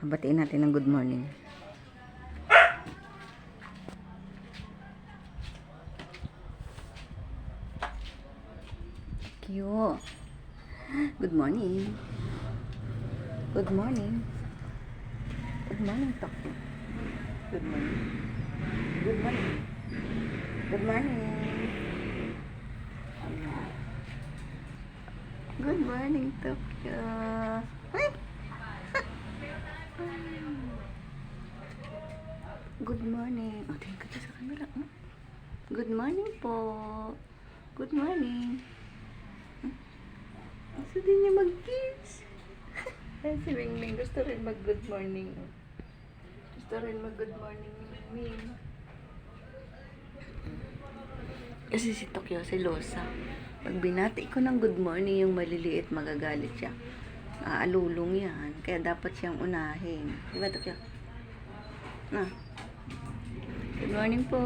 Batiin natin ng good morning. Cute. Good morning. Good morning. Good morning, Tokyo. Good morning. Good morning. Good morning. Good morning, Tokyo. Ay! Good morning. O, tingin ka dyan sa camera. Good morning po. Good morning. Gusto din niya mag-kiss. Ay, si Mingming gusto rin mag-good morning. Gusto rin mag-good morning ni Mingming. Kasi si Tokyo, si Losa. Pag binati ko ng good morning yung maliliit, magagalit siya. Aalulong yan. Kaya dapat siyang unahin. Diba, Tokyo? Na. Good morning po.